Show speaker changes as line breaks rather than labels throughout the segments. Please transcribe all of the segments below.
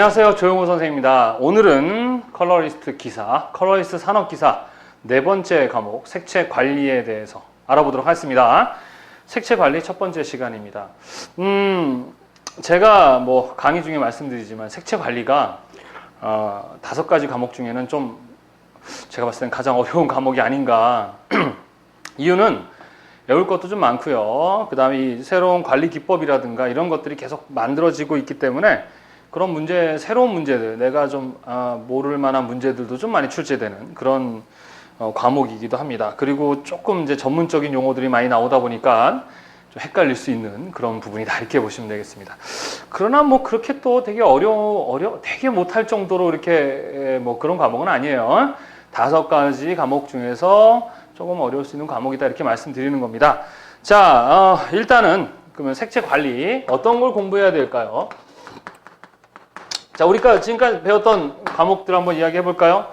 안녕하세요. 조용호 선생님입니다. 오늘은 컬러리스트 기사, 컬러리스트 산업기사 네 번째 과목 색채 관리에 대해서 알아보도록 하겠습니다. 색채 관리 첫 번째 시간입니다. 제가 뭐 강의 중에 말씀드리지만 색채 관리가 5가지 과목 중에는 좀 제가 봤을 땐 가장 어려운 과목이 아닌가. 이유는 외울 것도 좀 많고요. 그 다음에 이 새로운 관리 기법이라든가 이런 것들이 계속 만들어지고 있기 때문에 그런 문제, 새로운 문제들, 내가 좀 모를 만한 문제들도 좀 많이 출제되는 그런 과목이기도 합니다. 그리고 조금 이제 전문적인 용어들이 많이 나오다 보니까 좀 헷갈릴 수 있는 그런 부분이다 이렇게 보시면 되겠습니다. 그러나 뭐 그렇게 또 되게 되게 못할 정도로 이렇게 뭐 그런 과목은 아니에요. 5가지 과목 중에서 조금 어려울 수 있는 과목이다 이렇게 말씀드리는 겁니다. 자, 일단은 그러면 색채 관리 어떤 걸 공부해야 될까요? 자, 우리가 지금까지 배웠던 과목들 한번 이야기해 볼까요?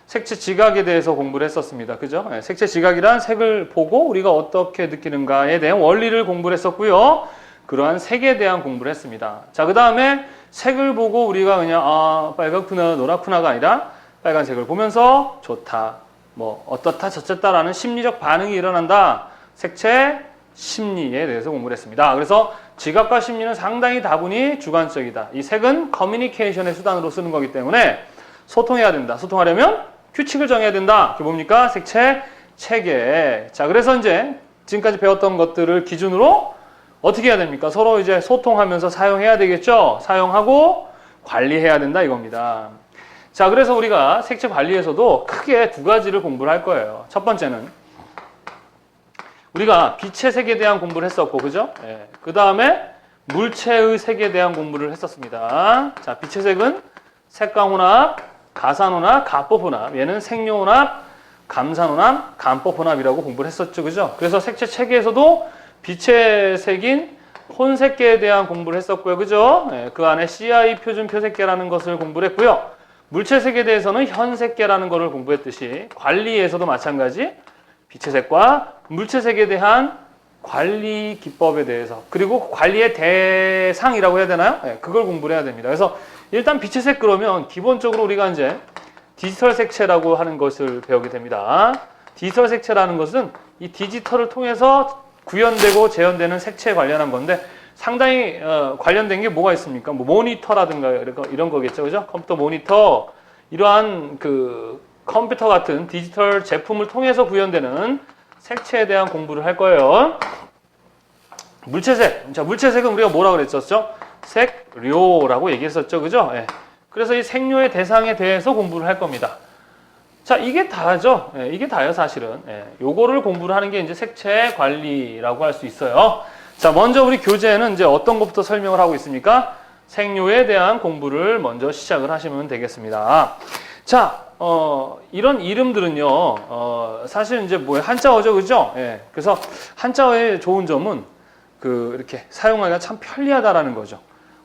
색채 지각에 대해서 공부를 했었습니다. 그죠? 네, 색채 지각이란 색을 보고 우리가 어떻게 느끼는가에 대한 원리를 공부를 했었고요. 그러한 색에 대한 공부를 했습니다. 자, 그 다음에 색을 보고 우리가 그냥 빨갛구나 노랗구나가 아니라 빨간색을 보면서 좋다, 뭐 어떻다 저쨌다라는 심리적 반응이 일어난다. 색채 심리에 대해서 공부를 했습니다. 그래서 지각과 심리는 상당히 다분히 주관적이다. 이 색은 커뮤니케이션의 수단으로 쓰는 거기 때문에 소통해야 된다. 소통하려면 규칙을 정해야 된다. 그게 뭡니까? 색채 체계. 자, 그래서 이제 지금까지 배웠던 것들을 기준으로 어떻게 해야 됩니까? 서로 이제 소통하면서 사용해야 되겠죠? 사용하고 관리해야 된다 이겁니다. 자, 그래서 우리가 색채 관리에서도 크게 2가지를 공부를 할 거예요. 첫 번째는 우리가 빛의 색에 대한 공부를 했었고, 그죠? 예. 그 다음에 물체의 색에 대한 공부를 했었습니다. 자, 빛의 색은 색강혼합, 가산혼합, 가법혼합. 얘는 색료혼합, 감산혼합, 간법혼합이라고 공부를 했었죠, 그죠? 그래서 색채 체계에서도 빛의 색인 혼색계에 대한 공부를 했었고요, 그죠? 예. 그 안에 CI 표준 표색계라는 것을 공부를 했고요. 물체색에 대해서는 현색계라는 것을 공부했듯이 관리에서도 마찬가지 빛의 색과 물체색에 대한 관리 기법에 대해서 그리고 관리의 대상이라고 해야 되나요? 네, 그걸 공부를 해야 됩니다. 그래서 일단 빛의 색 그러면 기본적으로 우리가 이제 디지털 색채라고 하는 것을 배우게 됩니다. 디지털 색채라는 것은 이 디지털을 통해서 구현되고 재현되는 색채에 관련한 건데 상당히 관련된 게 뭐가 있습니까? 뭐 모니터라든가 이런 거겠죠, 그죠? 컴퓨터 모니터 이러한 그 컴퓨터 같은 디지털 제품을 통해서 구현되는 색채에 대한 공부를 할 거예요. 물체색. 자, 물체색은 우리가 뭐라고 그랬었죠? 색료라고 얘기했었죠, 그죠? 예. 그래서 이 색료의 대상에 대해서 공부를 할 겁니다. 자, 이게 다죠. 예, 이게 다예요, 사실은. 예, 요거를 공부를 하는 게 이제 색채 관리라고 할 수 있어요. 자, 먼저 우리 교재에는 이제 어떤 것부터 설명을 하고 있습니까? 색료에 대한 공부를 먼저 시작을 하시면 되겠습니다. 자, 이런 이름들은요, 사실 이제 뭐예요? 한자어죠, 그죠? 예. 그래서 한자어의 좋은 점은 이렇게 사용하기가 참 편리하다라는 거죠.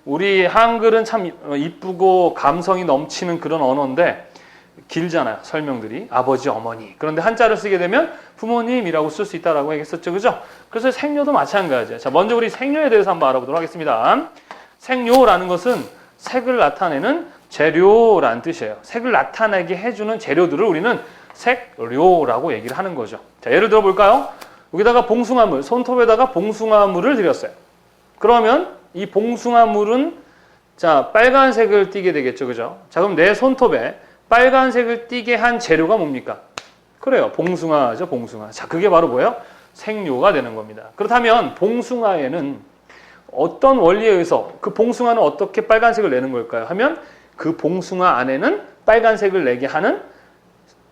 우리 한글은 참 이쁘고 감성이 넘치는 그런 언어인데, 길잖아요, 설명들이. 아버지, 어머니. 그런데 한자를 쓰게 되면 부모님이라고 쓸 수 있다라고 얘기했었죠, 그죠? 그래서 색료도 마찬가지예요. 자, 먼저 우리 색료에 대해서 한번 알아보도록 하겠습니다. 색료라는 것은 색을 나타내는 재료라는 뜻이에요. 색을 나타내게 해주는 재료들을 우리는 색료라고 얘기를 하는 거죠. 자, 예를 들어 볼까요? 여기다가 봉숭아물, 손톱에다가 봉숭아물을 드렸어요. 그러면 이 봉숭아물은 자, 빨간색을 띠게 되겠죠, 그죠? 자, 그럼 내 손톱에 빨간색을 띠게 한 재료가 뭡니까? 그래요, 봉숭아죠, 봉숭아. 자, 그게 바로 뭐예요? 색료가 되는 겁니다. 그렇다면 봉숭아에는 어떤 원리에 의해서 그 봉숭아는 어떻게 빨간색을 내는 걸까요? 하면 그 봉숭아 안에는 빨간색을 내게 하는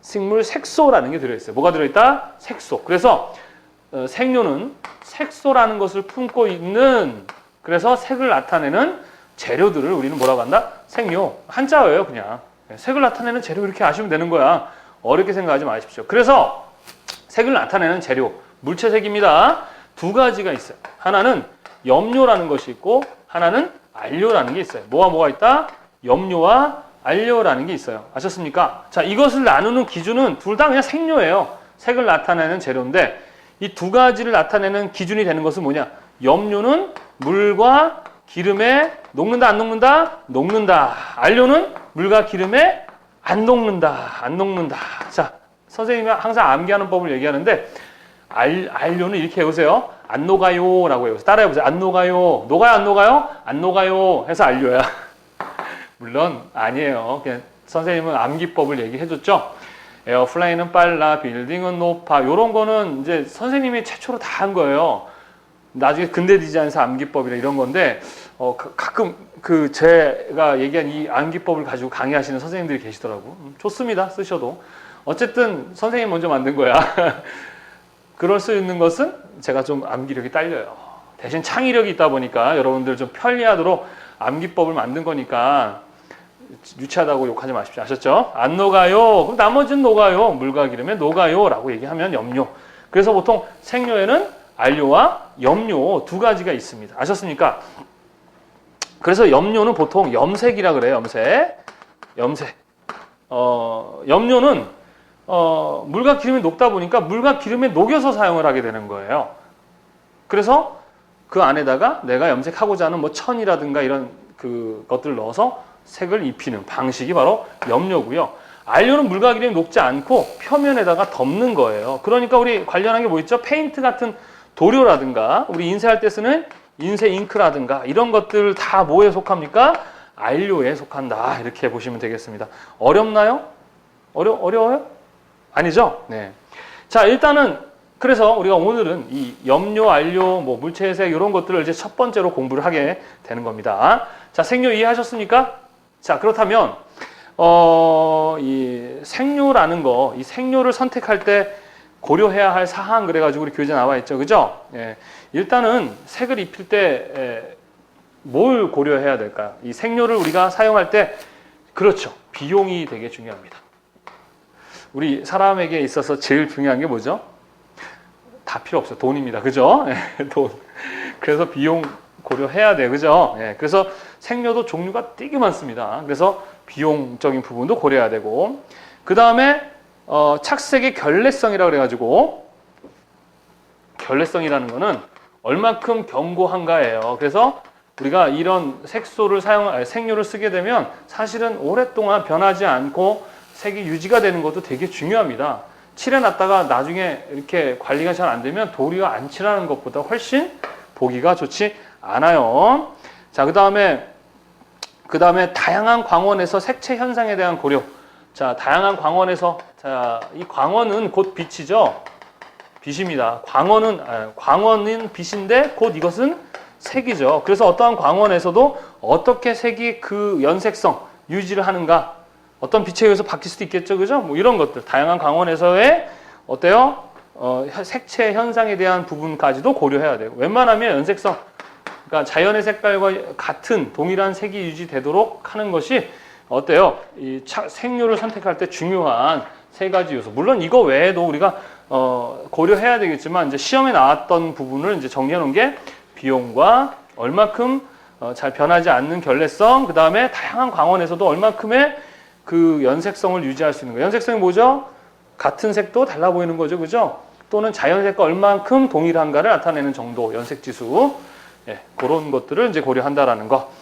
식물 색소라는 게 들어있어요. 뭐가 들어있다? 색소. 그래서 색료는 색소라는 것을 품고 있는, 그래서 색을 나타내는 재료들을 우리는 뭐라고 한다? 색료. 한자어예요, 그냥. 색을 나타내는 재료 이렇게 아시면 되는 거야. 어렵게 생각하지 마십시오. 그래서 색을 나타내는 재료, 물체색입니다. 2가지가 있어요. 하나는 염료라는 것이 있고 하나는 안료라는 게 있어요. 뭐가 있다? 염료와 안료라는 게 있어요. 아셨습니까? 자, 이것을 나누는 기준은 둘 다 그냥 색료예요. 색을 나타내는 재료인데 이 2가지를 나타내는 기준이 되는 것은 뭐냐? 염료는 물과 기름에 녹는다 안 녹는다? 녹는다. 안료는 물과 기름에 안 녹는다. 안 녹는다. 자, 선생님이 항상 암기하는 법을 얘기하는데 안료는 이렇게 해보세요. 안 녹아요 라고 해보세요. 따라해보세요. 안 녹아요. 녹아요 안 녹아요? 안 녹아요 해서 안료야. 물론 아니에요. 그냥 선생님은 암기법을 얘기해줬죠. 에어플레인은 빨라, 빌딩은 높아. 이런 거는 이제 선생님이 최초로 다 한 거예요. 나중에 근대 디자인에서 암기법이라 이런 건데 가끔 그 제가 얘기한 이 암기법을 가지고 강의하시는 선생님들이 계시더라고. 좋습니다. 쓰셔도. 어쨌든 선생님 먼저 만든 거야. 그럴 수 있는 것은 제가 좀 암기력이 딸려요. 대신 창의력이 있다 보니까 여러분들 좀 편리하도록 암기법을 만든 거니까 유치하다고 욕하지 마십시오. 아셨죠? 안 녹아요. 그럼 나머지는 녹아요. 물과 기름에 녹아요 라고 얘기하면 염료. 그래서 보통 생료에는 안료와 염료 두 가지가 있습니다. 아셨습니까? 그래서 염료는 보통 염색이라 그래요. 염색. 염료는 물과 기름이 녹다 보니까 물과 기름에 녹여서 사용을 하게 되는 거예요. 그래서 그 안에다가 내가 염색하고자 하는 뭐 천이라든가 이런 그 것들을 넣어서 색을 입히는 방식이 바로 염료고요. 안료는 물과 기름이 녹지 않고 표면에다가 덮는 거예요. 그러니까 우리 관련한 게 뭐 있죠? 페인트 같은 도료라든가 우리 인쇄할 때 쓰는 인쇄 잉크라든가 이런 것들 다 뭐에 속합니까? 안료에 속한다. 이렇게 보시면 되겠습니다. 어렵나요? 어려워요? 아니죠? 네. 자, 일단은 그래서 우리가 오늘은 이 염료, 안료, 뭐 물체색 이런 것들을 이제 첫 번째로 공부를 하게 되는 겁니다. 자, 생료 이해하셨습니까? 자, 그렇다면 이 생료라는 거, 이 생료를 선택할 때 고려해야 할 사항 그래가지고 우리 교재 나와 있죠, 그죠? 예. 일단은 색을 입힐 때 뭘 고려해야 될까요? 이 생료를 우리가 사용할 때 그렇죠, 비용이 되게 중요합니다. 우리 사람에게 있어서 제일 중요한 게 뭐죠? 다 필요 없어요. 돈입니다. 그죠? 예, 돈. 그래서 비용 고려해야 돼. 그죠? 예, 그래서 생료도 종류가 되게 많습니다. 그래서 비용적인 부분도 고려해야 되고, 그 다음에 착색의 결례성이라고 그래가지고, 결례성이라는 거는 얼만큼 견고한가예요. 그래서 우리가 이런 생료를 쓰게 되면 사실은 오랫동안 변하지 않고 색이 유지가 되는 것도 되게 중요합니다. 칠해놨다가 나중에 이렇게 관리가 잘 안 되면 도리어 안 칠하는 것보다 훨씬 보기가 좋지 않아요. 자, 그 다음에 다양한 광원에서 색채 현상에 대한 고려. 자, 다양한 광원에서, 자, 이 광원은 곧 빛이죠. 빛입니다. 광원은 빛인데 곧 이것은 색이죠. 그래서 어떠한 광원에서도 어떻게 색이 그 연색성 유지를 하는가, 어떤 빛에 의해서 바뀔 수도 있겠죠, 그죠? 뭐 이런 것들, 다양한 광원에서의 어때요? 색채 현상에 대한 부분까지도 고려해야 돼요. 웬만하면 연색성, 그러니까 자연의 색깔과 같은 동일한 색이 유지되도록 하는 것이 어때요? 이 색료를 선택할 때 중요한 세 가지 요소. 물론 이거 외에도 우리가 고려해야 되겠지만 이제 시험에 나왔던 부분을 이제 정리해 놓은 게 비용과 얼마큼 잘 변하지 않는 결례성, 그 다음에 다양한 광원에서도 얼마큼의 그 연색성을 유지할 수 있는 거예요. 연색성이 뭐죠? 같은 색도 달라 보이는 거죠, 그죠? 또는 자연색과 얼만큼 동일한가를 나타내는 정도, 연색지수, 예, 그런 것들을 이제 고려한다라는 거.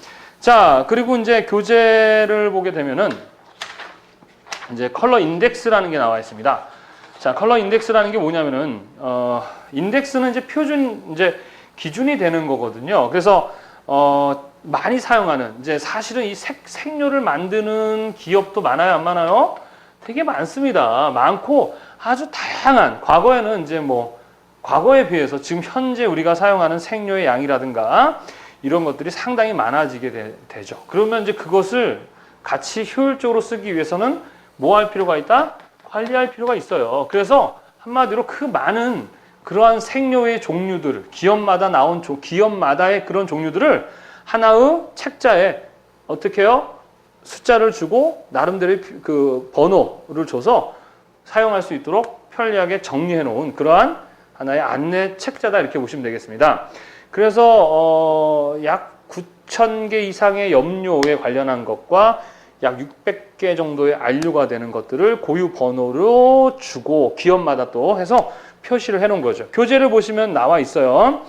자, 그리고 이제 교재를 보게 되면은 이제 컬러 인덱스라는 게 나와 있습니다. 자, 컬러 인덱스라는 게 뭐냐면은 인덱스는 이제 표준 이제 기준이 되는 거거든요. 그래서 많이 사용하는 이제 사실은 이 색료를 만드는 기업도 많아요, 안 많아요? 되게 많습니다. 많고 아주 다양한, 과거에는 이제 뭐 과거에 비해서 지금 현재 우리가 사용하는 색료의 양이라든가 이런 것들이 상당히 많아지게 되죠. 그러면 이제 그것을 같이 효율적으로 쓰기 위해서는 뭐 할 필요가 있다? 관리할 필요가 있어요. 그래서 한마디로 그 많은 그러한 색료의 종류들을 기업마다의 그런 종류들을 하나의 책자에 어떻게 해요? 숫자를 주고 나름대로의 그 번호를 줘서 사용할 수 있도록 편리하게 정리해 놓은 그러한 하나의 안내 책자다, 이렇게 보시면 되겠습니다. 그래서 약 9,000개 이상의 염료에 관련한 것과 약 600개 정도의 안료가 되는 것들을 고유 번호로 주고 기업마다 또 해서 표시를 해 놓은 거죠. 교재를 보시면 나와 있어요.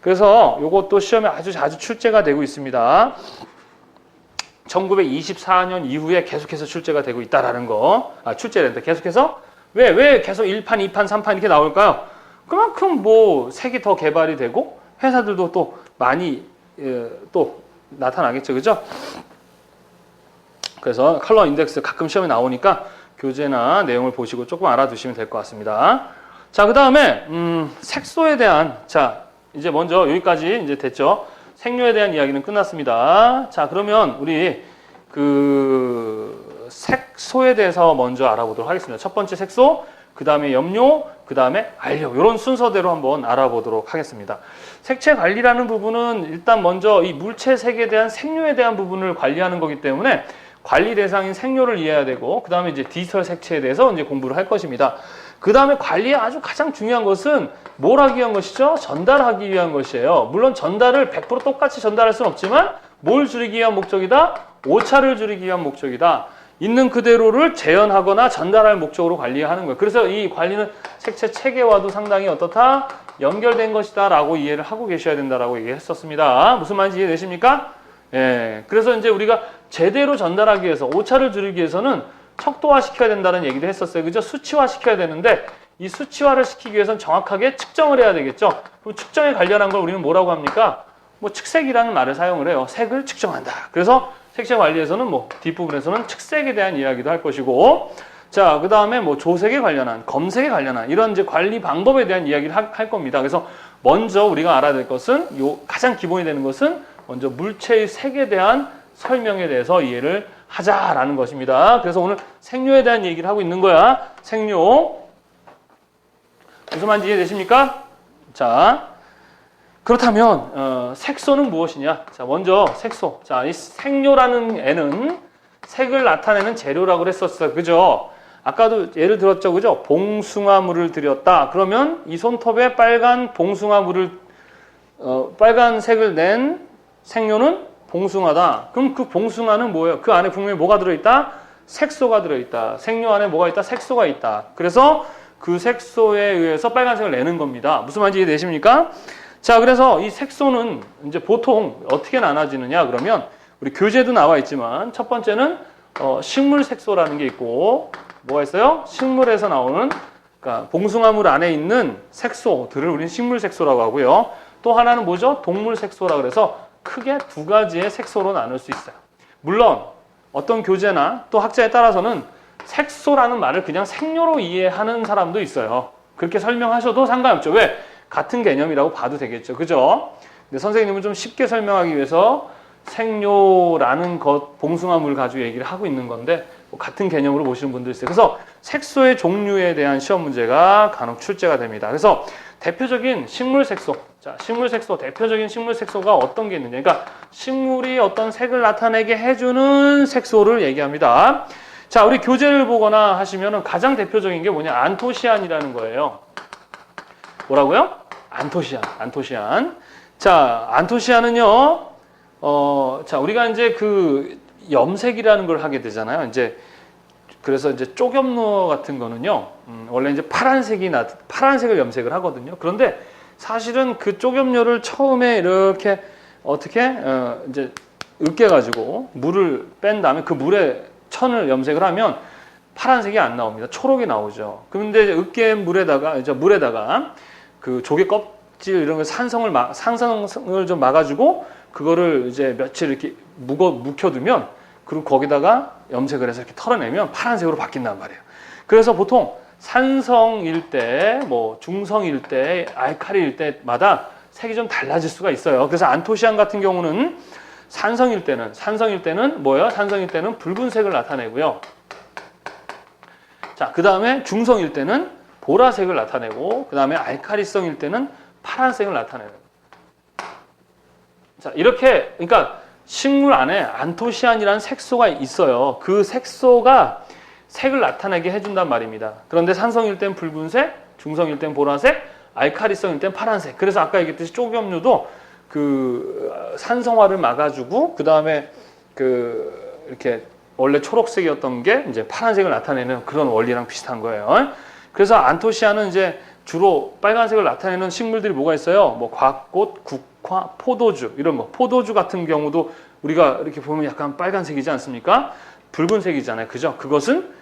그래서 요것도 시험에 아주 자주 출제가 되고 있습니다. 1924년 이후에 계속해서 출제가 되고 있다라는 거. 출제된다. 계속해서. 왜 계속 1판, 2판, 3판 이렇게 나올까요? 그만큼 뭐 색이 더 개발이 되고 회사들도 또 많이 또 나타나겠죠. 그죠? 그래서 컬러 인덱스 가끔 시험에 나오니까 교재나 내용을 보시고 조금 알아두시면 될 것 같습니다. 자, 그 다음에 색소에 대한, 자, 이제 먼저 여기까지 이제 됐죠. 색료에 대한 이야기는 끝났습니다. 자, 그러면 우리 그 색소에 대해서 먼저 알아보도록 하겠습니다. 첫 번째 색소, 그 다음에 염료, 그 다음에 안료, 이런 순서대로 한번 알아보도록 하겠습니다. 색채 관리라는 부분은 일단 먼저 이 물체 색에 대한 색료에 대한 부분을 관리하는 거기 때문에 관리 대상인 색료를 이해해야 되고, 그 다음에 이제 디지털 색채에 대해서 이제 공부를 할 것입니다. 그 다음에 관리에 아주 가장 중요한 것은 뭘 하기 위한 것이죠? 전달하기 위한 것이에요. 물론 전달을 100% 똑같이 전달할 수는 없지만 뭘 줄이기 위한 목적이다? 오차를 줄이기 위한 목적이다. 있는 그대로를 재현하거나 전달할 목적으로 관리하는 거예요. 그래서 이 관리는 색채 체계와도 상당히 어떻다? 연결된 것이다 라고 이해를 하고 계셔야 된다라고 얘기했었습니다. 무슨 말인지 이해되십니까? 예. 그래서 이제 우리가 제대로 전달하기 위해서 오차를 줄이기 위해서는 척도화 시켜야 된다는 얘기도 했었어요. 그죠? 수치화 시켜야 되는데 이 수치화를 시키기 위해서는 정확하게 측정을 해야 되겠죠. 그럼 측정에 관련한 걸 우리는 뭐라고 합니까? 뭐 측색이라는 말을 사용을 해요. 색을 측정한다. 그래서 색채 관리에서는 뭐 뒷부분에서는 측색에 대한 이야기도 할 것이고, 자, 그 다음에 뭐 조색에 관련한, 검색에 관련한 이런 이제 관리 방법에 대한 이야기를 할 겁니다. 그래서 먼저 우리가 알아야 될 것은 가장 기본이 되는 것은 먼저 물체의 색에 대한 설명에 대해서 이해를 하자라는 것입니다. 그래서 오늘 색료에 대한 얘기를 하고 있는 거야. 색료. 무슨 말인지 이해되십니까? 자, 그렇다면 색소는 무엇이냐? 자, 먼저 색소. 자, 이 색료라는 애는 색을 나타내는 재료라고 했었어요. 그죠? 아까도 예를 들었죠. 그죠? 봉숭아물을 들였다. 그러면 이 손톱에 빨간 봉숭아물을 빨간색을 낸 색료는 봉숭아다. 그럼 그 봉숭아는 뭐예요? 그 안에 분명히 뭐가 들어있다? 색소가 들어있다. 색료 안에 뭐가 있다? 색소가 있다. 그래서 그 색소에 의해서 빨간색을 내는 겁니다. 무슨 말인지 이해되십니까? 자, 그래서 이 색소는 이제 보통 어떻게 나눠지느냐 그러면 우리 교재도 나와 있지만 첫 번째는 식물 색소라는 게 있고, 뭐가 있어요? 식물에서 나오는, 그러니까 봉숭아물 안에 있는 색소들을 우리는 식물 색소라고 하고요. 또 하나는 뭐죠? 동물 색소라고 그래서 크게 두 가지의 색소로 나눌 수 있어요. 물론 어떤 교재나 또 학자에 따라서는 색소라는 말을 그냥 색료로 이해하는 사람도 있어요. 그렇게 설명하셔도 상관없죠. 왜? 같은 개념이라고 봐도 되겠죠. 그죠? 근데 선생님은 좀 쉽게 설명하기 위해서 색료라는 것, 봉숭아물 가지고 얘기를 하고 있는 건데 뭐 같은 개념으로 보시는 분들 있어요. 그래서 색소의 종류에 대한 시험 문제가 간혹 출제가 됩니다. 그래서 대표적인 식물 색소, 자, 식물 색소, 대표적인 식물 색소가 어떤 게 있느냐. 그러니까 식물이 어떤 색을 나타내게 해주는 색소를 얘기합니다. 자, 우리 교재를 보거나 하시면은 가장 대표적인 게 뭐냐? 안토시안이라는 거예요. 뭐라고요? 안토시안. 자, 안토시안은요, 자, 우리가 이제 그 염색이라는 걸 하게 되잖아요. 이제, 그래서 이제 쪽염료 같은 거는요, 원래 이제 파란색을 염색을 하거든요. 그런데 사실은 그 쪽염료를 처음에 이렇게 어떻게, 이제 으깨가지고 물을 뺀 다음에 그 물에 천을 염색을 하면 파란색이 안 나옵니다. 초록이 나오죠. 그런데 이제 으깬 물에다가 그 조개 껍질 이런 거 산성을 좀 막아주고 그거를 이제 며칠 이렇게 묵혀두면 그리고 거기다가 염색을 해서 이렇게 털어내면 파란색으로 바뀐단 말이에요. 그래서 보통 산성일 때, 뭐 중성일 때, 알칼리일 때마다 색이 좀 달라질 수가 있어요. 그래서 안토시안 같은 경우는 산성일 때는 뭐예요? 산성일 때는 붉은색을 나타내고요. 자, 그 다음에 중성일 때는 보라색을 나타내고, 그 다음에 알칼리성일 때는 파란색을 나타내는. 자, 이렇게, 그러니까 식물 안에 안토시안이라는 색소가 있어요. 그 색소가 색을 나타내게 해준단 말입니다. 그런데 산성일 땐 붉은색, 중성일 땐 보라색, 알칼리성일 땐 파란색. 그래서 아까 얘기했듯이 쪽염료도 그 산성화를 막아주고, 그 다음에 그 이렇게 원래 초록색이었던 게 이제 파란색을 나타내는 그런 원리랑 비슷한 거예요. 그래서 안토시안은 이제 주로 빨간색을 나타내는 식물들이 뭐가 있어요? 뭐 곽꽃, 국화, 포도주 이런 거. 포도주 같은 경우도 우리가 이렇게 보면 약간 빨간색이지 않습니까? 붉은색이잖아요. 그죠? 그것은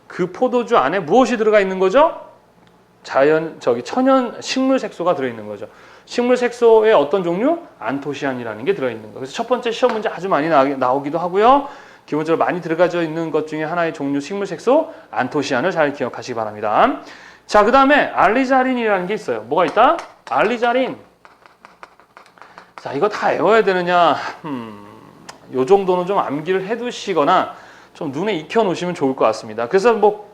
그 포도주 안에 무엇이 들어가 있는 거죠? 천연 식물 색소가 들어있는 거죠. 식물 색소의 어떤 종류? 안토시안이라는 게 들어있는 거예요. 그래서 첫 번째 시험 문제 아주 많이 나오기도 하고요. 기본적으로 많이 들어가져 있는 것 중에 하나의 종류 식물 색소 안토시안을 잘 기억하시기 바랍니다. 자, 그 다음에 알리자린이라는 게 있어요. 뭐가 있다? 알리자린. 자, 이거 다 외워야 되느냐? 요 정도는 좀 암기를 해두시거나 좀 눈에 익혀 놓으시면 좋을 것 같습니다. 그래서 뭐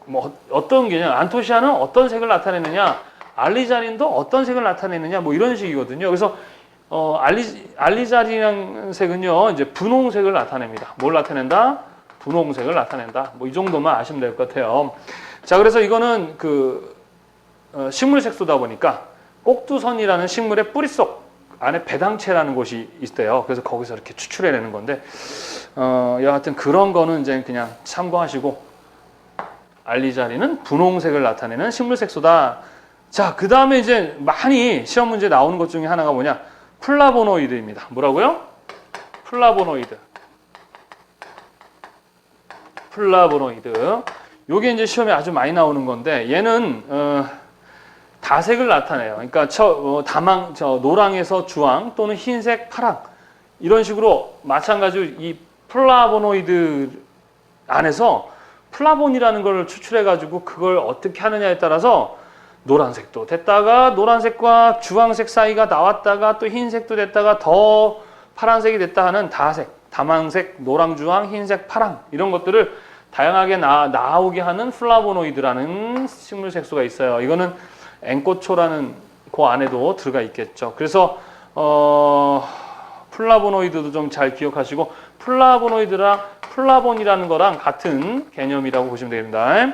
어떤 개념, 안토시아는 어떤 색을 나타내느냐, 알리자린도 어떤 색을 나타내느냐, 뭐 이런 식이거든요. 그래서 알리자린이라는 색은요, 이제 분홍색을 나타냅니다. 뭘 나타낸다? 분홍색을 나타낸다. 뭐 이 정도만 아시면 될 것 같아요. 자, 그래서 이거는 식물 색소다 보니까 꼭두선이라는 식물의 뿌리 속 안에 배당체라는 곳이 있대요. 그래서 거기서 이렇게 추출해내는 건데, 여하튼 그런 거는 이제 그냥 참고하시고, 알리자린은 분홍색을 나타내는 식물 색소다. 자, 그 다음에 이제 많이 시험 문제 나오는 것 중에 하나가 뭐냐? 플라보노이드입니다. 뭐라고요? 플라보노이드. 요게 이제 시험에 아주 많이 나오는 건데, 얘는, 다색을 나타내요. 그러니까 노랑에서 주황 또는 흰색, 파랑 이런 식으로 마찬가지로 이 플라보노이드 안에서 플라본이라는 걸 추출해 가지고 그걸 어떻게 하느냐에 따라서 노란색도 됐다가 노란색과 주황색 사이가 나왔다가 또 흰색도 됐다가 더 파란색이 됐다 하는 다색, 다망색, 노랑주황, 흰색, 파랑 이런 것들을 다양하게 나오게 하는 플라보노이드라는 식물 색소가 있어요. 이거는 앵꼬초라는 그 안에도 들어가 있겠죠. 그래서 플라보노이드도 좀 잘 기억하시고 플라보노이드랑 플라본이라는 거랑 같은 개념이라고 보시면 됩니다.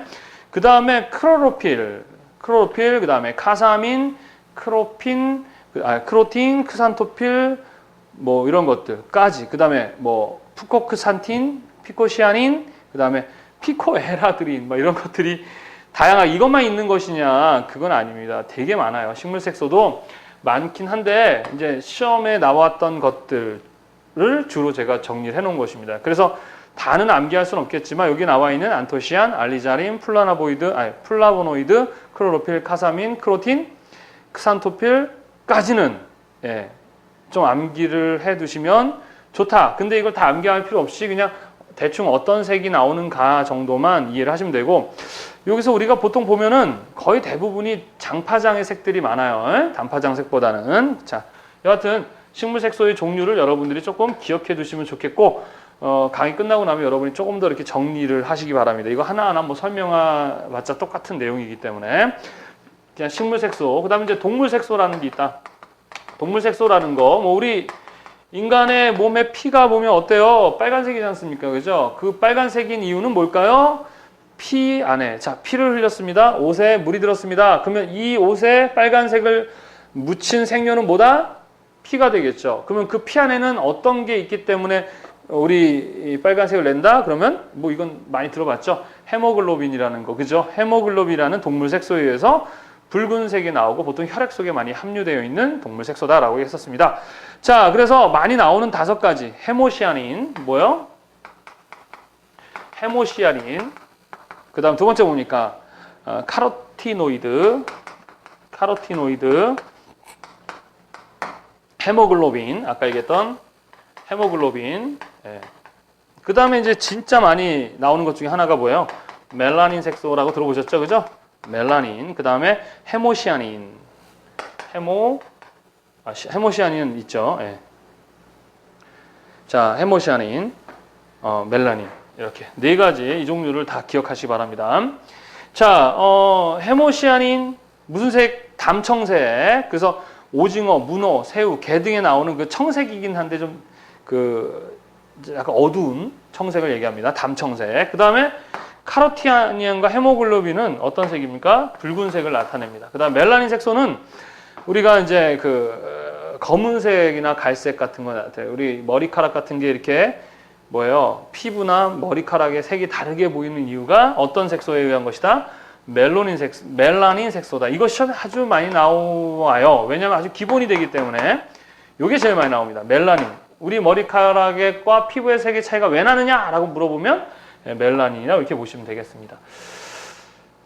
그 다음에 크로로필, 그 다음에 카사민, 크로틴, 크산토필, 뭐 이런 것들까지, 그 다음에 뭐 푸코크산틴, 피코시아닌, 그 다음에 피코에라드린, 뭐 이런 것들이 다양하게 이것만 있는 것이냐? 그건 아닙니다. 되게 많아요. 식물 색소도 많긴 한데 이제 시험에 나왔던 것들을 주로 제가 정리를 해놓은 것입니다. 그래서 다는 암기할 수는 없겠지만 여기 나와 있는 안토시안, 알리자린, 플라보노이드, 크로로필, 카사민, 크로틴, 크산토필까지는 좀 암기를 해두시면 좋다. 근데 이걸 다 암기할 필요 없이 그냥 대충 어떤 색이 나오는가 정도만 이해를 하시면 되고, 여기서 우리가 보통 보면은 거의 대부분이 장파장의 색들이 많아요. 단파장 색보다는. 자, 여하튼 식물 색소의 종류를 여러분들이 조금 기억해 두시면 좋겠고, 강의 끝나고 나면 여러분이 조금 더 이렇게 정리를 하시기 바랍니다. 이거 하나하나 뭐 설명해봤자 똑같은 내용이기 때문에. 그냥 식물 색소. 그 다음에 이제 동물 색소라는 게 있다. 동물 색소라는 거, 뭐 우리 인간의 몸에 피가 보면 어때요? 빨간색이지 않습니까? 그죠? 그 빨간색인 이유는 뭘까요? 피 안에, 자, 피를 흘렸습니다. 옷에 물이 들었습니다. 그러면 이 옷에 빨간색을 묻힌 생료는 뭐다? 피가 되겠죠. 그러면 그 피 안에는 어떤 게 있기 때문에 우리 빨간색을 낸다? 그러면 뭐 이건 많이 들어봤죠? 헤모글로빈이라는 거, 그죠? 헤모글로빈이라는 동물 색소에 의해서 붉은색이 나오고 보통 혈액 속에 많이 함유되어 있는 동물 색소다라고 했었습니다. 자, 그래서 많이 나오는 5가지. 헤모시아닌, 뭐요? 헤모시아닌. 그 다음 두 번째 보니까 카로티노이드, 헤모글로빈, 아까 얘기했던 헤모글로빈. 그 다음에 이제 진짜 많이 나오는 것 중에 하나가 뭐예요? 멜라닌 색소라고 들어보셨죠? 그죠? 멜라닌. 그 다음에 헤모시아닌. 헤모시아닌은 있죠. 자, 헤모시아닌, 멜라닌. 이렇게 4가지 이 종류를 다 기억하시기 바랍니다. 자, 헤모시아닌 무슨 색? 담청색. 그래서 오징어, 문어, 새우, 게 등에 나오는 그 청색이긴 한데 좀 약간 어두운 청색을 얘기합니다. 담청색. 그 다음에 카로티아닌과 헤모글로빈은 어떤 색입니까? 붉은색을 나타냅니다. 그 다음 멜라닌 색소는 우리가 이제 검은색이나 갈색 같은 거 나타내요. 우리 머리카락 같은 게 이렇게 뭐예요? 피부나 머리카락의 색이 다르게 보이는 이유가 어떤 색소에 의한 것이다? 멜라닌 색소다. 이거 시험에 아주 많이 나와요. 왜냐하면 아주 기본이 되기 때문에 이게 제일 많이 나옵니다. 멜라닌. 우리 머리카락과 피부의 색의 차이가 왜 나느냐라고 물어보면 멜라닌이라고 이렇게 보시면 되겠습니다.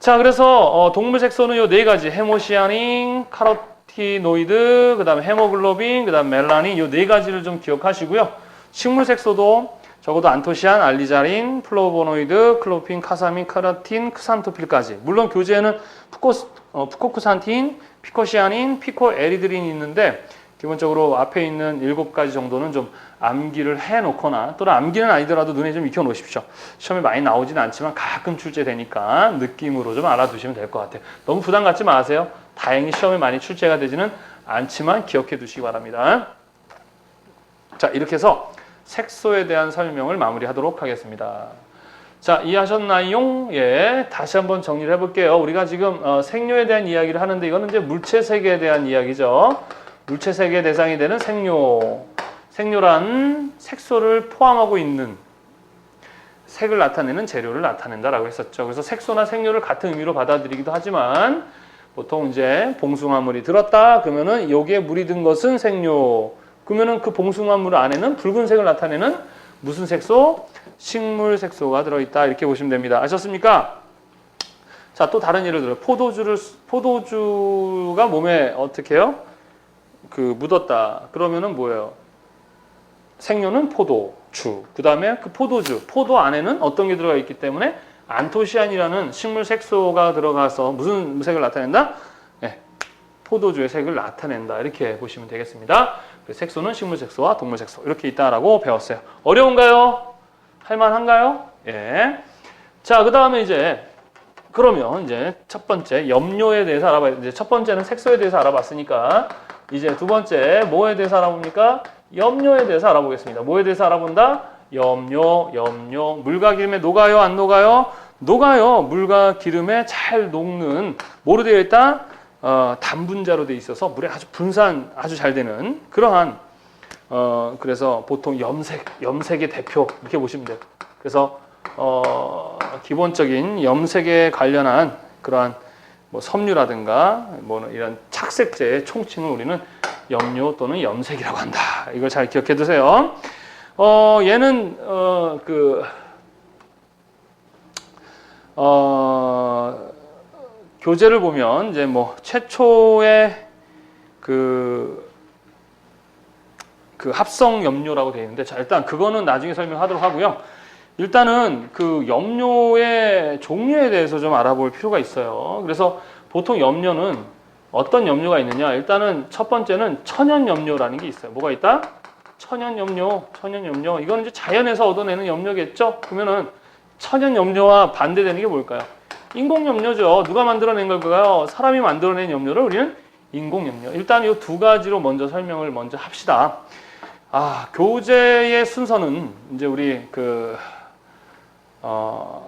자, 그래서 동물 색소는 요 네 가지, 헤모시아닌, 카로티노이드, 그다음에 헤모글로빈, 그다음 멜라닌 요 네 가지를 좀 기억하시고요. 식물 색소도 적어도 안토시안, 알리자린, 플로보노이드, 클로핀, 카사민, 카라틴, 크산토필까지. 물론 교재에는 푸코크산틴, 피코시아닌, 피코에리드린이 있는데 기본적으로 앞에 있는 7가지 정도는 좀 암기를 해놓거나 또는 암기는 아니더라도 눈에 좀 익혀놓으십시오. 시험에 많이 나오지는 않지만 가끔 출제되니까 느낌으로 좀 알아두시면 될 것 같아요. 너무 부담 갖지 마세요. 다행히 시험에 많이 출제가 되지는 않지만 기억해 두시기 바랍니다. 자, 이렇게 해서 색소에 대한 설명을 마무리하도록 하겠습니다. 자, 이해하셨나요? 예, 다시 한번 정리를 해볼게요. 우리가 지금 색료에 대한 이야기를 하는데 이거는 이제 물체 세계에 대한 이야기죠. 물체 세계 대상이 되는 색료. 색료란 색소를 포함하고 있는 색을 나타내는 재료를 나타낸다라고 했었죠. 그래서 색소나 색료를 같은 의미로 받아들이기도 하지만 보통 이제 봉숭아물이 들었다 그러면은 여기에 물이 든 것은 색료. 그러면은 그 봉숭아물 안에는 붉은색을 나타내는 무슨 색소? 식물 색소가 들어있다. 이렇게 보시면 됩니다. 아셨습니까? 자, 또 다른 예를 들어요. 포도주가 몸에 어떻게 해요? 묻었다. 그러면은 뭐예요? 색료는 포도주. 그 다음에 그 포도 안에는 어떤 게 들어가 있기 때문에 안토시안이라는 식물 색소가 들어가서 무슨 색을 나타낸다? 네, 포도주의 색을 나타낸다. 이렇게 보시면 되겠습니다. 색소는 식물 색소와 동물 색소 이렇게 있다라고 배웠어요. 어려운가요? 할만한가요? 예. 자, 그 다음에 그러면 첫 번째 염료에 대해서 알아봐야 돼. 첫 번째는 색소에 대해서 알아봤으니까 이제 두 번째 뭐에 대해서 알아봅니까? 염료에 대해서 알아보겠습니다. 뭐에 대해서 알아본다? 염료. 물과 기름에 녹아요? 안 녹아요? 녹아요. 물과 기름에 잘 녹는 뭐로 되어 있다? 단분자로 되어 있어서 물에 아주 분산 아주 잘 되는 그러한 그래서 보통 염색의 대표 이렇게 보시면 돼요. 그래서 기본적인 염색에 관련한 그러한 뭐 섬유라든가 뭐 이런 착색제의 총칭을 우리는 염료 또는 염색이라고 한다. 이걸 잘 기억해 두세요. 얘는 교재를 보면 이제 뭐 최초의 그 합성 염료라고 되어 있는데 자, 일단 그거는 나중에 설명하도록 하고요. 일단은 그 염료의 종류에 대해서 좀 알아볼 필요가 있어요. 그래서 보통 염료는 어떤 염료가 있느냐? 일단은 첫 번째는 천연염료라는 게 있어요. 뭐가 있다? 천연염료. 이거는 이제 자연에서 얻어내는 염료겠죠? 그러면은 천연염료와 반대되는 게 뭘까요? 인공염료죠. 누가 만들어낸 걸까요? 사람이 만들어낸 염료를 우리는 인공염료. 일단 이 두 가지로 먼저 설명을 합시다. 교재의 순서는 이제 우리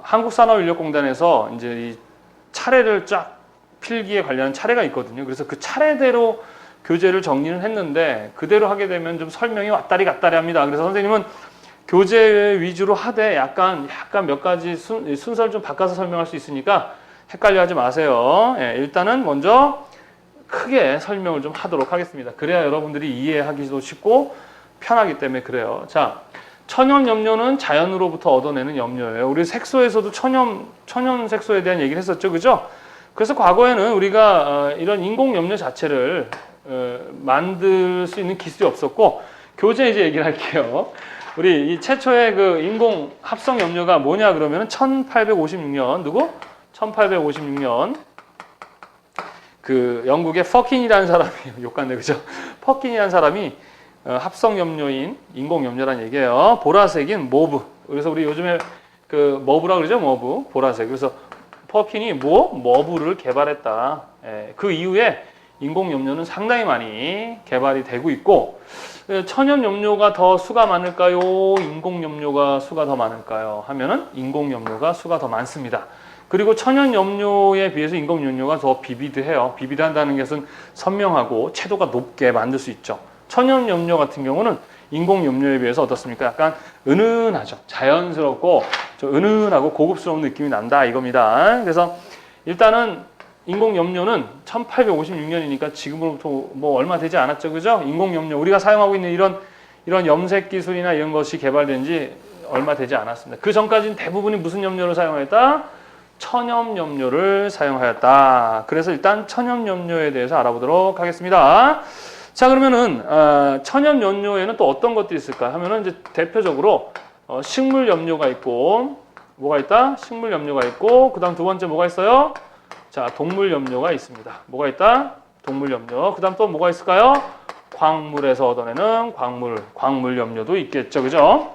한국산업인력공단에서 이제 이 차례를 쫙 필기에 관련한 차례가 있거든요. 그래서 그 차례대로 교재를 정리는 했는데 그대로 하게 되면 좀 설명이 왔다리 갔다리 합니다. 그래서 선생님은 교재 위주로 하되 약간 몇 가지 순서를 좀 바꿔서 설명할 수 있으니까 헷갈려 하지 마세요. 예, 일단은 먼저 크게 설명을 좀 하도록 하겠습니다. 그래야 여러분들이 이해하기도 쉽고 편하기 때문에 그래요. 자, 천연염료는 자연으로부터 얻어내는 염료예요. 우리 색소에서도 천연 색소에 대한 얘기를 했었죠. 그죠? 그래서 과거에는 우리가 이런 인공염료 자체를 만들 수 있는 기술이 없었고 교재 이제 얘기를 할게요. 우리 이 최초의 그 인공 합성 염료가 뭐냐 그러면 1856년 누구? 1856년 그 영국의 퍼킨이라는 사람이 욕같네 그죠? 퍼킨이라는 사람이 합성 염료인 인공 염료란 얘기예요. 보라색인 모브. 그래서 우리 요즘에 그 머브라 그러죠? 머브. 보라색. 그래서 퍼킨이 머브를 개발했다. 그 이후에 인공 염료는 상당히 많이 개발이 되고 있고 천연 염료가 더 수가 많을까요? 인공 염료가 수가 더 많을까요? 하면은 인공 염료가 수가 더 많습니다. 그리고 천연 염료에 비해서 인공 염료가 더 비비드해요. 비비드한다는 것은 선명하고 채도가 높게 만들 수 있죠. 천연 염료 같은 경우는 인공 염료에 비해서 어떻습니까? 약간 은은하죠. 자연스럽고 좀 은은하고 고급스러운 느낌이 난다 이겁니다. 그래서 일단은 인공염료는 1856년이니까 지금으로부터 뭐 얼마 되지 않았죠, 그죠? 인공염료 우리가 사용하고 있는 이런 염색 기술이나 이런 것이 개발된 지 얼마 되지 않았습니다. 그 전까지는 대부분이 무슨 염료를 사용했다? 천연염료를 사용하였다. 그래서 일단 천연염료에 대해서 알아보도록 하겠습니다. 자, 그러면은 천연염료에는 또 어떤 것들이 있을까 하면은 이제 대표적으로 식물염료가 있고 뭐가 있다? 식물염료가 있고 그다음 두 번째 뭐가 있어요? 자, 동물염료가 있습니다. 뭐가 있다? 동물염료. 그다음 또 뭐가 있을까요? 광물에서 얻어내는 광물염료도 있겠죠, 그죠?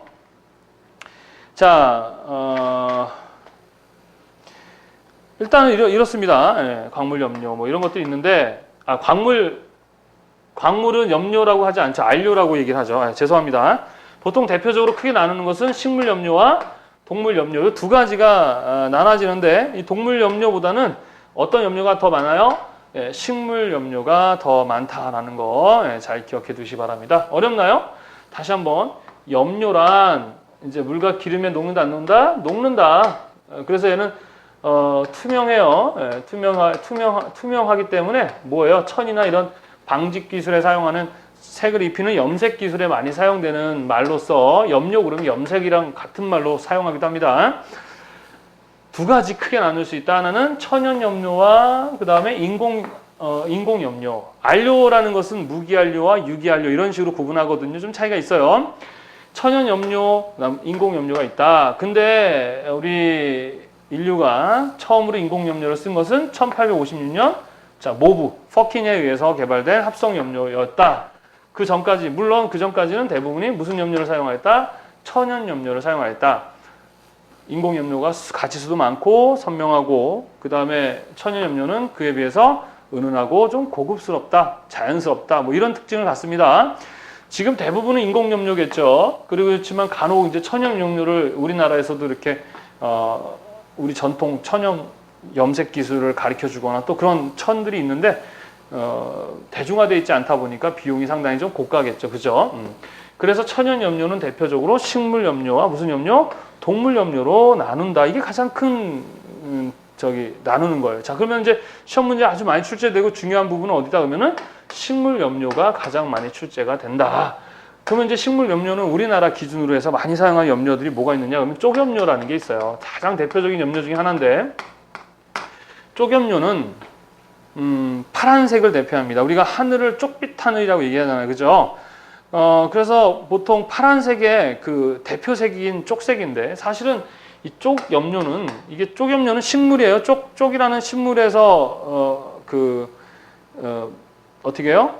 자, 일단은 이렇습니다. 예, 광물염료 뭐 이런 것들이 있는데 광물은 염료라고 하지 않죠. 안료라고 얘기를 하죠. 죄송합니다. 보통 대표적으로 크게 나누는 것은 식물염료와 동물염료 두 가지가 나눠지는데 이 동물염료보다는 어떤 염료가 더 많아요? 식물염료가 더 많다라는 거 잘 기억해 두시기 바랍니다. 어렵나요? 다시 한번 염료란 이제 물과 기름에 녹는다 안 녹는다? 녹는다. 그래서 얘는 투명해요. 투명하기 때문에 뭐예요? 천이나 이런 방직 기술에 사용하는 색을 입히는 염색 기술에 많이 사용되는 말로서 염료 그러면 염색이랑 같은 말로 사용하기도 합니다. 두 가지 크게 나눌 수 있다. 하나는 천연염료와 그 다음에 인공염료. 안료라는 것은 무기안료와 유기안료 이런 식으로 구분하거든요. 좀 차이가 있어요. 천연염료, 그다음 인공염료가 있다. 근데 우리 인류가 처음으로 인공염료를 쓴 것은 1856년 모브, 퍼킨에 의해서 개발된 합성염료였다. 그 전까지, 물론 그 전까지는 대부분이 무슨 염료를 사용하였다? 천연염료를 사용하였다. 인공염료가 가치수도 많고 선명하고 그 다음에 천연염료는 그에 비해서 은은하고 좀 고급스럽다, 자연스럽다 뭐 이런 특징을 갖습니다. 지금 대부분은 인공염료겠죠. 그리고 그렇지만 간혹 이제 천연염료를 우리나라에서도 이렇게 우리 전통 천연 염색 기술을 가르쳐 주거나 또 그런 천들이 있는데 대중화되어 있지 않다 보니까 비용이 상당히 좀 고가겠죠. 그죠? 그래서 천연염료는 대표적으로 식물염료와 무슨 염료? 동물염료로 나눈다. 이게 가장 큰 나누는 거예요. 자, 그러면 이제 시험 문제 아주 많이 출제되고 중요한 부분은 어디다 그러면은 식물염료가 가장 많이 출제가 된다. 그러면 이제 식물염료는 우리나라 기준으로 해서 많이 사용하는 염료들이 뭐가 있느냐? 그러면 쪽염료라는 게 있어요. 가장 대표적인 염료 중에 하나인데 쪽염료는 파란색을 대표합니다. 우리가 하늘을 쪽빛 하늘이라고 얘기하잖아요. 그죠? 그래서 보통 파란색의 그 대표색인 쪽색인데 사실은 이 쪽염료는 이게 쪽염료는 식물이에요. 쪽이라는 식물에서 어떻게 해요?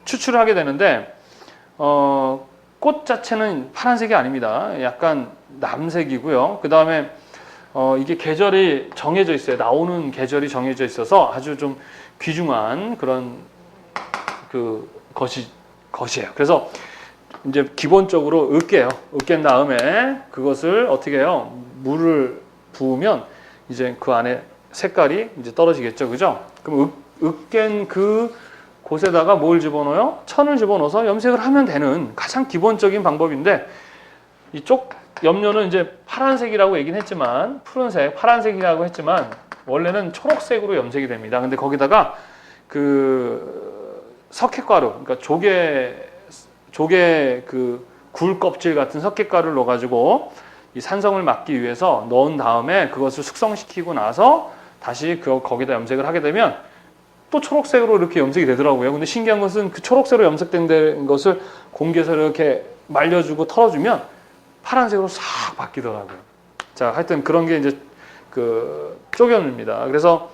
추출을 하게 되는데 꽃 자체는 파란색이 아닙니다. 약간 남색이고요. 그 다음에 이게 계절이 정해져 있어요. 나오는 계절이 정해져 있어서 아주 좀 귀중한 그런 것이에요. 그래서 이제 기본적으로 으깬 다음에 그것을 어떻게 해요? 물을 부으면 이제 그 안에 색깔이 이제 떨어지겠죠. 그죠? 그럼 으깬 그 곳에다가 뭘 집어넣어요? 천을 집어넣어서 염색을 하면 되는 가장 기본적인 방법인데 이쪽 염료는 이제 파란색이라고 얘기는 했지만 파란색이라고 했지만 원래는 초록색으로 염색이 됩니다. 근데 거기다가 그 석회가루, 그러니까 조개 그 굴 껍질 같은 석회가루를 넣어가지고 이 산성을 막기 위해서 넣은 다음에 그것을 숙성시키고 나서 다시 거기다 염색을 하게 되면 또 초록색으로 이렇게 염색이 되더라고요. 근데 신기한 것은 그 초록색으로 염색된 것을 공기에서 이렇게 말려주고 털어주면 파란색으로 싹 바뀌더라고요. 자, 하여튼 그런 게 이제 그 쪽염료입니다. 그래서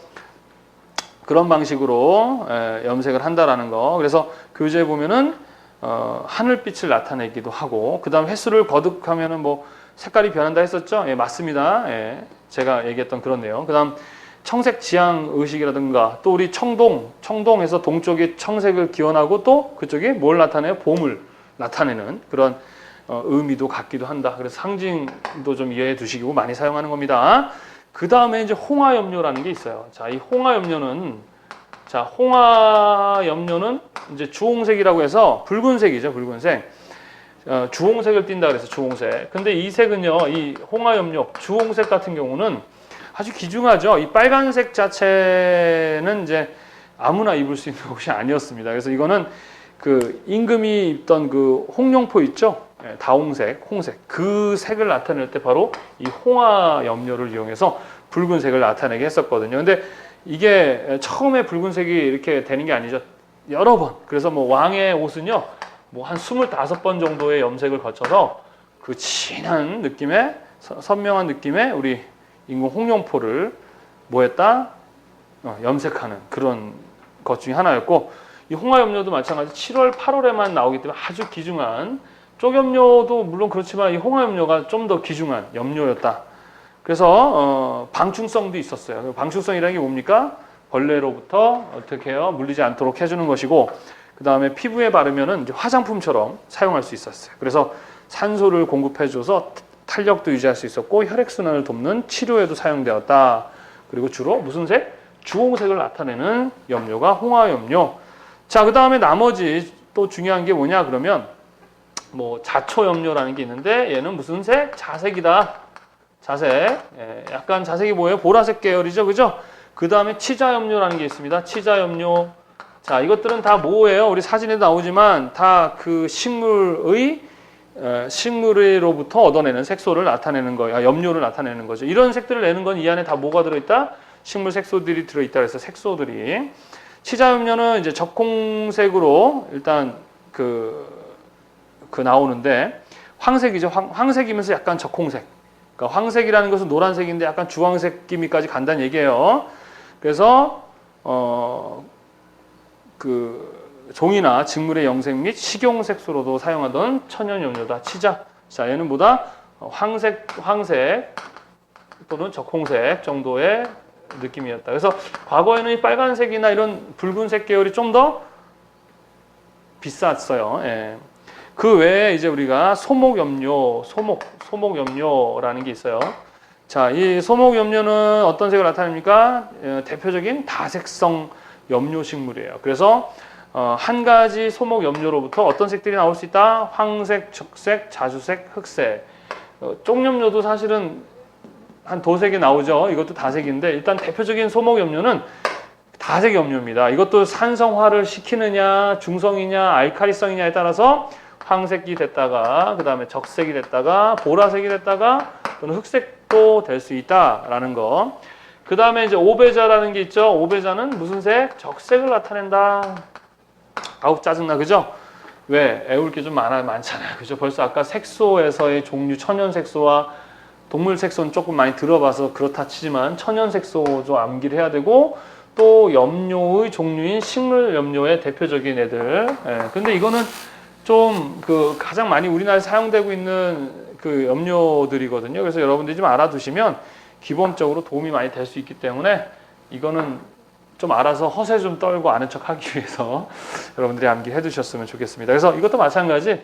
그런 방식으로 염색을 한다라는 거. 그래서 교재에 보면은 하늘빛을 나타내기도 하고, 그 다음 횟수를 거듭하면은 뭐 색깔이 변한다 했었죠? 예, 맞습니다. 예, 제가 얘기했던 그런 내용. 그 다음 청색 지향 의식이라든가 또 우리 청동에서 동쪽이 청색을 기원하고 또 그쪽이 뭘 나타내요? 봄을 나타내는 그런 의미도 갖기도 한다. 그래서 상징도 좀 이해해 두시고 많이 사용하는 겁니다. 그 다음에 이제 홍화염료라는 게 있어요. 자, 이 홍화염료는 이제 주홍색이라고 해서 붉은색이죠, 붉은색. 주홍색을 띈다 그래서 주홍색. 근데 이 색은요, 이 홍화염료, 주홍색 같은 경우는 아주 귀중하죠. 이 빨간색 자체는 이제 아무나 입을 수 있는 옷이 아니었습니다. 그래서 이거는 그 임금이 입던 그 홍룡포 있죠? 다홍색, 홍색. 그 색을 나타낼 때 바로 이 홍화 염료를 이용해서 붉은색을 나타내게 했었거든요. 근데 이게 처음에 붉은색이 이렇게 되는 게 아니죠. 여러 번. 그래서 뭐 왕의 옷은요, 뭐 한 25번 정도의 염색을 거쳐서 그 진한 느낌의, 선명한 느낌의 우리 인공 홍룡포를 뭐 했다? 염색하는 그런 것 중에 하나였고, 이 홍화염료도 마찬가지 7월, 8월에만 나오기 때문에 아주 귀중한, 쪽염료도 물론 그렇지만 이 홍화염료가 좀 더 귀중한 염료였다. 그래서 방충성도 있었어요. 방충성이라는 게 뭡니까? 벌레로부터 어떻게 해요? 물리지 않도록 해주는 것이고, 그 다음에 피부에 바르면은 이제 화장품처럼 사용할 수 있었어요. 그래서 산소를 공급해줘서 탄력도 유지할 수 있었고, 혈액순환을 돕는 치료에도 사용되었다. 그리고 주로 무슨 색? 주홍색을 나타내는 염료가 홍화염료. 자, 그 다음에 나머지 또 중요한 게 뭐냐 그러면 뭐 자초염료라는 게 있는데, 얘는 무슨 색? 자색이다. 자색. 약간 자색이 뭐예요? 보라색 계열이죠, 그죠? 그 다음에 치자염료라는 게 있습니다. 치자염료. 자, 이것들은 다 뭐예요? 우리 사진에도 나오지만 다 그 식물로부터 얻어내는 색소를 나타내는 거예요. 염료를 나타내는 거죠. 이런 색들을 내는 건 이 안에 다 뭐가 들어있다? 식물 색소들이 들어있다. 그래서 색소들이. 치자염료는 이제 적홍색으로 일단 나오는데, 황색이죠. 황색이면서 약간 적홍색. 그러니까 황색이라는 것은 노란색인데 약간 주황색 기미까지 간다는 얘기예요. 그래서 종이나 직물의 영색 및 식용 색소로도 사용하던 천연염료다. 치자. 자, 얘는 뭐다? 황색 또는 적홍색 정도의 느낌이었다. 그래서 과거에는 이 빨간색이나 이런 붉은색 계열이 좀 더 비쌌어요. 예. 그 외에 이제 우리가 소목염료라는 게 있어요. 자, 이 소목염료는 어떤 색을 나타냅니까? 대표적인 다색성 염료식물이에요. 그래서 한 가지 소목염료로부터 어떤 색들이 나올 수 있다? 황색, 적색, 자주색, 흑색. 쪽염료도 사실은 한 도색이 나오죠. 이것도 다색인데, 일단 대표적인 소목염료는 다색염료입니다. 이것도 산성화를 시키느냐, 중성이냐, 알칼리성이냐에 따라서 황색이 됐다가, 그 다음에 적색이 됐다가, 보라색이 됐다가, 또는 흑색도 될 수 있다라는 거. 그 다음에 이제 오배자라는 게 있죠. 오배자는 무슨 색? 적색을 나타낸다. 아우, 짜증나, 그죠? 왜? 애울 게 좀 많잖아요. 그죠? 벌써 아까 색소에서의 종류, 천연 색소와 동물 색소는 조금 많이 들어봐서 그렇다 치지만, 천연 색소 좀 암기를 해야 되고, 또 염료의 종류인 식물 염료의 대표적인 애들. 근데 이거는 좀 가장 많이 우리나라에 사용되고 있는 그 염료들이거든요. 그래서 여러분들이 좀 알아두시면 기본적으로 도움이 많이 될 수 있기 때문에, 이거는 좀 알아서 허세 좀 떨고 아는 척 하기 위해서 여러분들이 암기해 두셨으면 좋겠습니다. 그래서 이것도 마찬가지,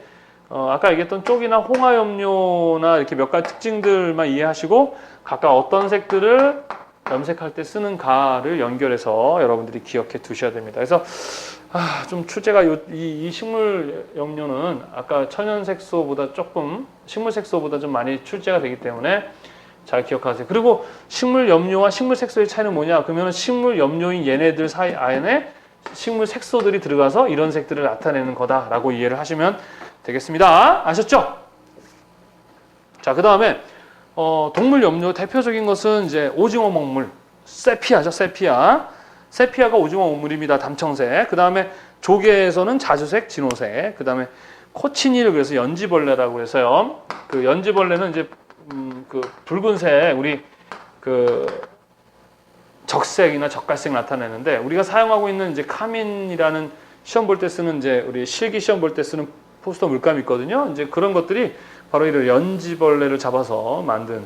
아까 얘기했던 쪽이나 홍화염료나 이렇게 몇 가지 특징들만 이해하시고 각각 어떤 색들을 염색할 때 쓰는가를 연결해서 여러분들이 기억해 두셔야 됩니다. 그래서 좀 출제가 이 식물 염료는 아까 천연 색소보다 조금, 식물 색소보다 좀 많이 출제가 되기 때문에 잘 기억하세요. 그리고 식물 염료와 식물 색소의 차이는 뭐냐? 그러면 식물 염료인 얘네들 사이 안에 식물 색소들이 들어가서 이런 색들을 나타내는 거다라고 이해를 하시면 되겠습니다. 아셨죠? 자, 그 다음에 동물 염료 대표적인 것은 이제 오징어 먹물, 세피아죠. 세피아가 오징어 먹물입니다. 담청색. 그 다음에 조개에서는 자주색, 진호색. 그 다음에 코치니를 그래서 연지벌레라고 해서요. 그 연지벌레는 이제 붉은색, 우리 적색이나 적갈색 나타내는데, 우리가 사용하고 있는 이제 카민이라는 시험 볼 때 쓰는, 이제 우리 실기 시험 볼 때 쓰는 포스터 물감이 있거든요. 이제 그런 것들이 바로 이런 연지벌레를 잡아서 만든,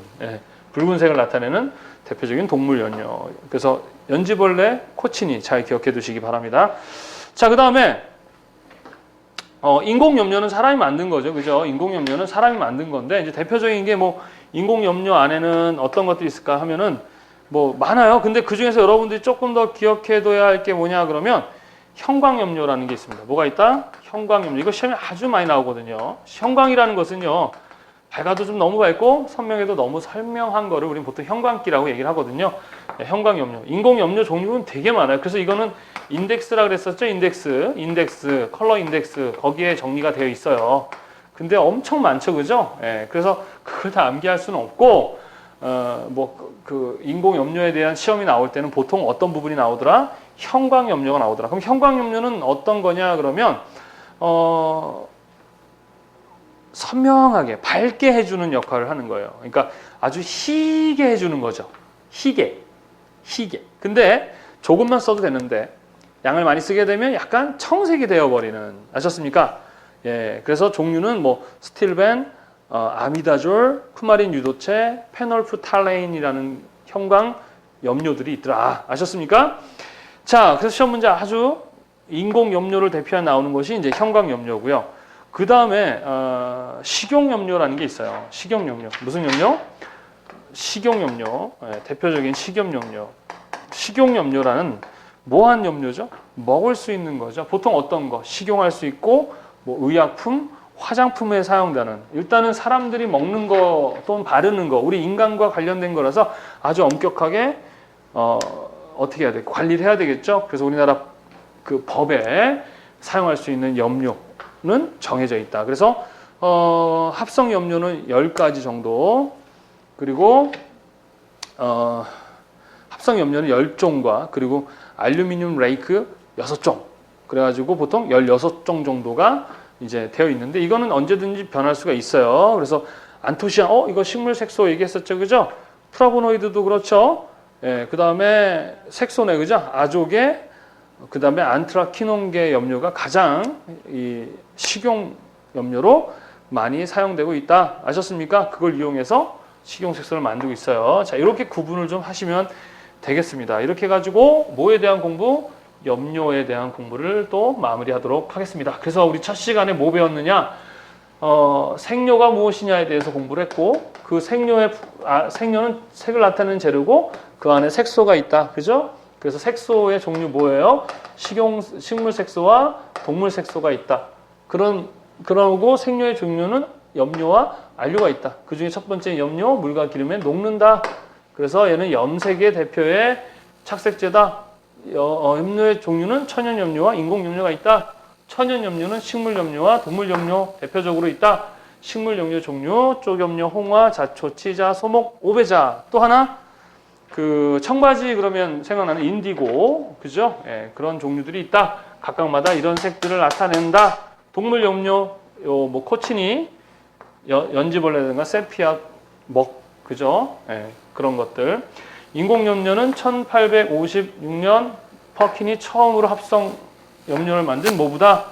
붉은색을 나타내는 대표적인 동물 염료. 그래서 연지벌레, 코치니 잘 기억해 두시기 바랍니다. 자, 그 다음에 인공염료는 사람이 만든 거죠. 그죠? 인공염료는 사람이 만든 건데, 이제 대표적인 게 뭐, 인공염료 안에는 어떤 것들이 있을까 하면은, 뭐, 많아요. 근데 그 중에서 여러분들이 조금 더 기억해둬야 할 게 뭐냐 그러면, 형광염료라는 게 있습니다. 뭐가 있다? 형광염료. 이거 시험에 아주 많이 나오거든요. 형광이라는 것은요, 밝아도 좀 너무 밝고 선명해도 너무 선명한 거를 우리는 보통 형광기라고 얘기를 하거든요. 네, 형광염료. 인공염료 종류는 되게 많아요. 그래서 이거는 인덱스라 그랬었죠. 인덱스, 컬러 인덱스 거기에 정리가 되어 있어요. 근데 엄청 많죠, 그죠? 예, 그래서 그걸 다 암기할 수는 없고 그 인공염료에 대한 시험이 나올 때는 보통 어떤 부분이 나오더라? 형광염료가 나오더라. 그럼 형광염료는 어떤 거냐 그러면 선명하게 밝게 해주는 역할을 하는 거예요. 그러니까 아주 희게 해주는 거죠. 희게. 근데 조금만 써도 되는데 양을 많이 쓰게 되면 약간 청색이 되어버리는. 아셨습니까? 예, 그래서 종류는 뭐 스틸벤, 아미다졸, 쿠마린 유도체, 페놀프탈레인이라는 형광 염료들이 있더라. 아셨습니까? 자, 그래서 시험 문제 아주 인공 염료를 대표해 나오는 것이 이제 형광 염료고요. 그 다음에 식용 염료라는 게 있어요. 식용 염료. 무슨 염료? 식용 염료. 예, 대표적인 식용 염료. 식용 염료라는 뭐한 염료죠? 먹을 수 있는 거죠. 보통 어떤 거? 식용할 수 있고 뭐 의약품, 화장품에 사용되는 일단은 사람들이 먹는 거 또는 바르는 거 우리 인간과 관련된 거라서 아주 엄격하게 어떻게 해야 돼? 관리를 해야 되겠죠. 그래서 우리나라 그 법에 사용할 수 있는 염료는 정해져 있다. 그래서 합성 염료는 10가지 정도 그리고 합성 염료는 10종과 그리고 알루미늄 레이크 6종 그래가지고 보통 16종 정도가 이제 되어 있는데 이거는 언제든지 변할 수가 있어요. 그래서 안토시안, 이거 식물 색소 얘기했었죠, 그죠? 플라보노이드도 그렇죠. 예, 그 다음에 색소네, 그죠? 아조게, 그 다음에 안트라키논계 염료가 가장 이 식용 염료로 많이 사용되고 있다. 아셨습니까? 그걸 이용해서 식용 색소를 만들고 있어요. 자, 이렇게 구분을 좀 하시면 되겠습니다. 이렇게 해가지고 뭐에 대한 공부? 염료에 대한 공부를 또 마무리하도록 하겠습니다. 그래서 우리 첫 시간에 뭐 배웠느냐? 생료가 무엇이냐에 대해서 공부를 했고 그 생료는 색을 나타내는 재료고 그 안에 색소가 있다. 그죠? 그래서 색소의 종류 뭐예요? 식물 색소와 동물 색소가 있다. 그러고 생료의 종류는 염료와 안료가 있다. 그 중에 첫 번째 염료, 물과 기름에 녹는다. 그래서 얘는 염색의 대표의 착색제다. 염료의 종류는 천연염료와 인공염료가 있다. 천연염료는 식물염료와 동물염료 대표적으로 있다. 식물염료 종류, 쪽염료, 홍화, 자초, 치자, 소목, 오배자. 또 하나 그 청바지 그러면 생각나는 인디고, 그죠? 예, 그런 종류들이 있다. 각각마다 이런 색들을 나타낸다. 동물염료, 뭐 코치니, 연지벌레든가 세피아, 먹, 그죠? 예, 그런 것들. 인공염료는 1856년 퍼킨이 처음으로 합성 염료를 만든 뭐보다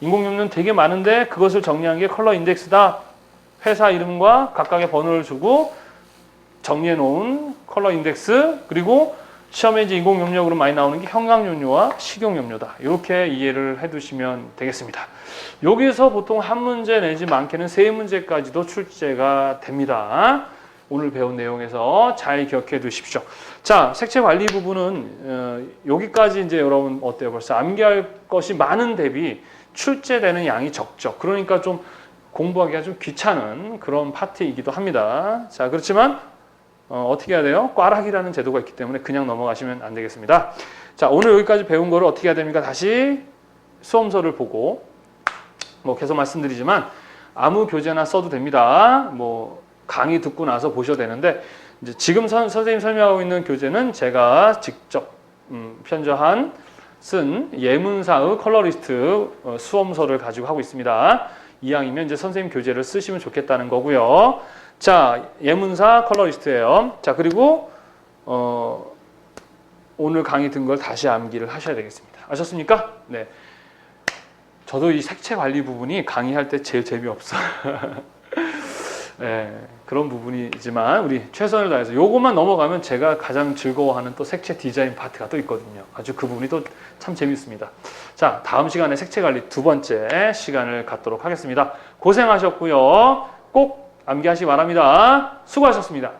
인공염료는 되게 많은데 그것을 정리한 게 컬러 인덱스다. 회사 이름과 각각의 번호를 주고 정리해 놓은 컬러 인덱스 그리고 시험에 이제 인공염료로 많이 나오는 게 형광염료와 식용염료다. 이렇게 이해를 해두시면 되겠습니다. 여기서 보통 한 문제 내지 많게는 세 문제까지도 출제가 됩니다. 오늘 배운 내용에서 잘 기억해 두십시오. 자, 색채 관리 부분은 여기까지 이제 여러분 어때요? 벌써 암기할 것이 많은 대비 출제되는 양이 적죠. 그러니까 좀 공부하기가 좀 귀찮은 그런 파트이기도 합니다. 자, 그렇지만 어떻게 해야 돼요? 꽈락이라는 제도가 있기 때문에 그냥 넘어가시면 안 되겠습니다. 자, 오늘 여기까지 배운 거를 어떻게 해야 됩니까? 다시 수험서를 보고 뭐 계속 말씀드리지만 아무 교재나 써도 됩니다. 뭐 강의 듣고 나서 보셔도 되는데 이제 지금 선생님 설명하고 있는 교재는 제가 직접 편저한 쓴 예문사의 컬러리스트 수험서를 가지고 하고 있습니다. 이왕이면 이제 선생님 교재를 쓰시면 좋겠다는 거고요. 자, 예문사 컬러리스트예요. 자, 그리고 오늘 강의 든 걸 다시 암기를 하셔야 되겠습니다. 아셨습니까? 네. 저도 이 색채 관리 부분이 강의할 때 제일 재미없어요. 네, 그런 부분이지만 우리 최선을 다해서 요것만 넘어가면 제가 가장 즐거워하는 또 색채 디자인 파트가 또 있거든요. 아주 그 부분이 또 참 재밌습니다. 자, 다음 시간에 색채 관리 두 번째 시간을 갖도록 하겠습니다. 고생하셨고요. 꼭 암기하시기 바랍니다. 수고하셨습니다.